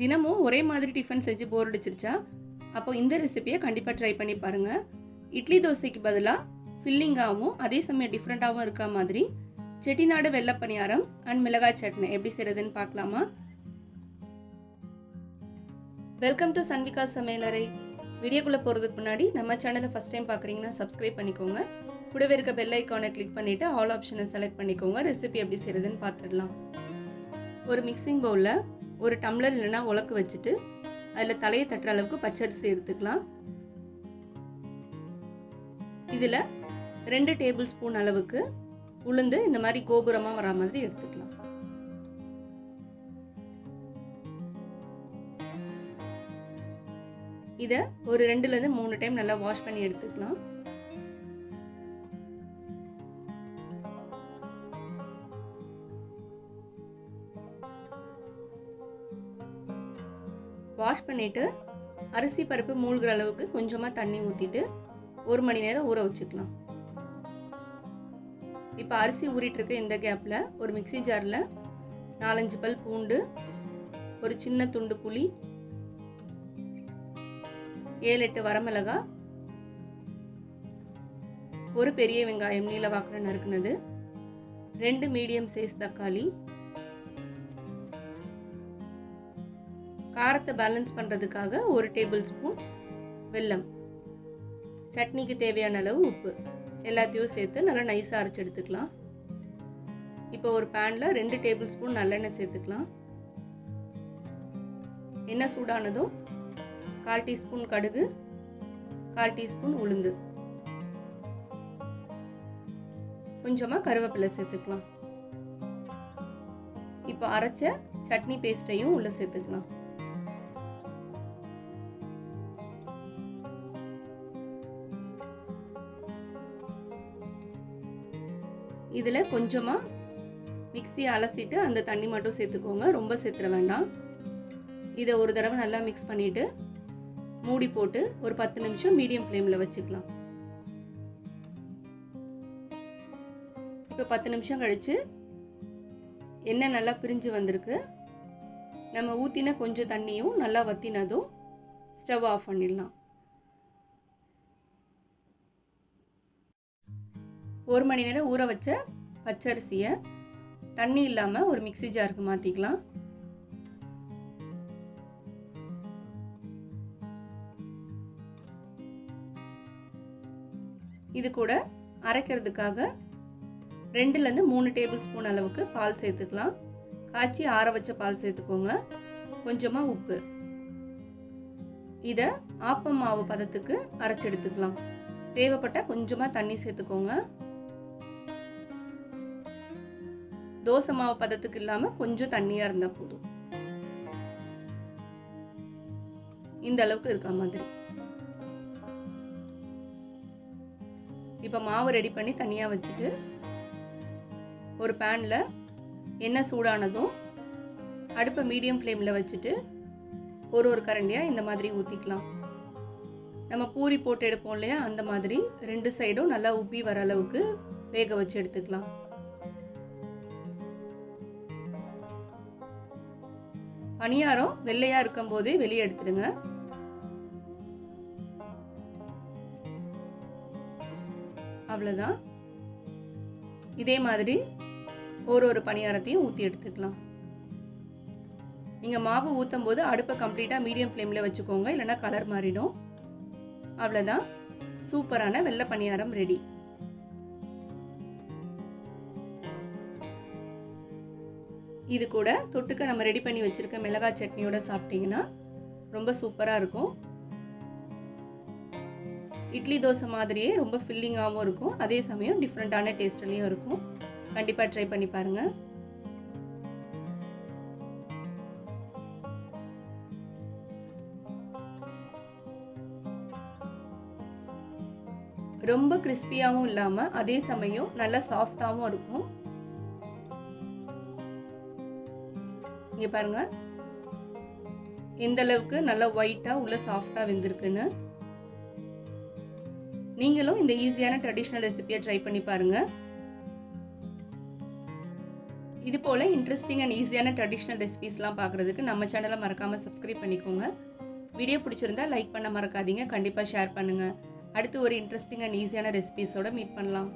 தினமும் ஒரே மாதிரி டிஃபன் செஞ்சு போர் அடிச்சிருச்சா? அப்போ இந்த ரெசிபியை கண்டிப்பாக ட்ரை பண்ணி பாருங்கள். இட்லி தோசைக்கு பதிலாக ஃபில்லிங்காகவும் அதே சமயம் டிஃப்ரெண்ட்டாகவும் இருக்க மாதிரி செட்டிநாடு வெள்ளை பணியாரம் அண்ட் மிளகாய் சட்னி எப்படி செய்கிறதுன்னு பார்க்கலாமா? வெல்கம் டு சன்விகா சமையலறை. வீடியோக்குள்ளே போகிறதுக்கு முன்னாடி நம்ம சேனலை ஃபஸ்ட் டைம் பார்க்குறீங்கன்னா சப்ஸ்கிரைப் பண்ணிக்கோங்க. கூடவே இருக்க பெல் ஐக்கானை கிளிக் பண்ணிவிட்டு ஆல் ஆப்ஷனை செலக்ட் பண்ணிக்கோங்க. ரெசிபி எப்படி செய்கிறதுன்னு பார்த்துடலாம். ஒரு மிக்சிங் பவுலில் ஒரு டம்ளர் இல்லைன்னா உலக்கு வச்சுட்டு அதில் தலையை தட்டுற அளவுக்கு பச்சரிசி எடுத்துக்கலாம். இதில் 2 டேபிள் ஸ்பூன் அளவுக்கு உளுந்து இந்த மாதிரி கோபுரமாக வரா மாதிரி எடுத்துக்கலாம். இதை ஒரு 2லேருந்து 3 டைம் நல்லா வாஷ் பண்ணி எடுத்துக்கலாம். வாஷ் பண்ணிவிட்டு அரிசி பருப்பு மூழ்கிற அளவுக்கு கொஞ்சமாக தண்ணி ஊற்றிட்டு 1 மணி நேரம் ஊற வச்சுக்கலாம். இப்போ அரிசி ஊறிட்டுருக்க இந்த கேப்பில் ஒரு மிக்சி ஜாரில் 4-5 பல் பூண்டு, ஒரு சின்ன துண்டு புளி, 7-8 வரமிளகாய், ஒரு பெரிய வெங்காயம் நீல வாக்கில் நறுக்குனது, 2 மீடியம் சைஸ் தக்காளி, காரத்தை பேலன்ஸ் பண்ணுறதுக்காக 1 டேபிள் ஸ்பூன் வெல்லம், சட்னிக்கு தேவையான அளவு உப்பு எல்லாத்தையும் சேர்த்து நல்லா நைஸாக அரைச்சி எடுத்துக்கலாம். இப்போ ஒரு பேனில் 2 டேபிள் ஸ்பூன் நல்லெண்ணெய் சேர்த்துக்கலாம். எண்ணெய் சூடானதும் 1/4 டீஸ்பூன் கடுகு, 1/4 டீஸ்பூன் உளுந்து, கொஞ்சமாக கருவேப்பிலை சேர்த்துக்கலாம். இப்போ அரைச்ச சட்னி பேஸ்ட்டையும் உள்ளே சேர்த்துக்கலாம். இதில் கொஞ்சமாக மிக்ஸியை அலசிட்டு அந்த தண்ணி மட்டும் சேர்த்துக்கோங்க, ரொம்ப சேர்த்துட வேண்டாம். இதை ஒரு தடவை நல்லா மிக்ஸ் பண்ணிவிட்டு மூடி போட்டு ஒரு 10 நிமிஷம் மீடியம் ஃப்ளேமில் வச்சுக்கலாம். இப்போ 10 நிமிஷம் கழித்து எண்ணெய் நல்லா பிரிஞ்சு வந்திருக்கு. நம்ம ஊற்றின கொஞ்சம் தண்ணியும் நல்லா வற்றினதும் ஸ்டவ் ஆஃப் பண்ணிடலாம். 1 மணி நேரம் ஊற வச்ச பச்சரிசியை தண்ணி இல்லாமல் ஒரு மிக்ஸி ஜாருக்கு மாற்றிக்கலாம். இது கூட அரைக்கிறதுக்காக 2லேருந்து 3 டேபிள் ஸ்பூன் அளவுக்கு பால் சேர்த்துக்கலாம். காய்ச்சி ஆற வச்ச பால் சேர்த்துக்கோங்க. கொஞ்சமாக உப்பு. இதை ஆப்பம் மாவு பதத்துக்கு அரைச்சி எடுத்துக்கலாம். தேவைப்பட்டால் கொஞ்சமாக தண்ணி சேர்த்துக்கோங்க. தோசை மாவு பதத்துக்கு இல்லாமல் கொஞ்சம் தண்ணியாக இருந்தால் போதும். இந்த அளவுக்கு இருக்க மாதிரி. இப்போ மாவு ரெடி பண்ணி தனியாக வச்சுட்டு ஒரு பேனில் எண்ணெய் சூடானதும் அடுப்பை மீடியம் ஃப்ளேமில் வச்சுட்டு ஒரு கரண்டியாக இந்த மாதிரி ஊற்றிக்கலாம். நம்ம பூரி போட்டு எடுப்போம் இல்லையா, அந்த மாதிரி 2 சைடும் நல்லா உப்பி வர அளவுக்கு வேக வச்சு எடுத்துக்கலாம். பணியாரம் வெள்ளையாக இருக்கும் போதே வெளியே எடுத்துடுங்க. அவ்வளோதான். இதே மாதிரி ஒரு பணியாரத்தையும் ஊற்றி எடுத்துக்கலாம். நீங்கள் மாவு ஊற்றும் போது அடுப்பை கம்ப்ளீட்டாக மீடியம் ஃப்ளேமில் வச்சுக்கோங்க, இல்லைன்னா கலர் மாறிடும். அவ்வளோதான், சூப்பரான வெள்ளை பணியாரம் ரெடி. இது கூட தொட்டுக்க நம்ம ரெடி பண்ணி வச்சுருக்க மிளகாய் சட்னியோட சாப்பிட்டிங்கன்னா ரொம்ப சூப்பராக இருக்கும். இட்லி தோசை மாதிரியே ரொம்ப ஃபில்லிங்காகவும் இருக்கும், அதே சமயம் டிஃப்ரெண்ட்டான டேஸ்ட்லேயும் இருக்கும். கண்டிப்பாக ட்ரை பண்ணி பாருங்கள். ரொம்ப கிறிஸ்பியாகவும் இல்லாமல் அதே சமயம் நல்லா சாஃப்டாகவும் இருக்கும். இங்கே பாருங்க எந்த அளவுக்கு நல்லா ஒயிட்டாக உள்ள சாஃப்டாக வெந்திருக்குன்னு. நீங்களும் இந்த ஈஸியான ட்ரெடிஷ்னல் ரெசிபியை ட்ரை பண்ணி பாருங்கள். இது போல் இன்ட்ரெஸ்டிங் அண்ட் ஈஸியான ட்ரெடிஷ்னல் ரெசிபீஸ்லாம் பார்க்குறதுக்கு நம்ம சேனலை மறக்காமல் சப்ஸ்கிரைப் பண்ணிக்கோங்க. வீடியோ பிடிச்சிருந்தா லைக் பண்ண மறக்காதீங்க. கண்டிப்பாக ஷேர் பண்ணுங்கள். அடுத்து ஒரு இன்ட்ரெஸ்டிங் அண்ட் ஈஸியான ரெசிபீஸோடு மீட் பண்ணலாம்.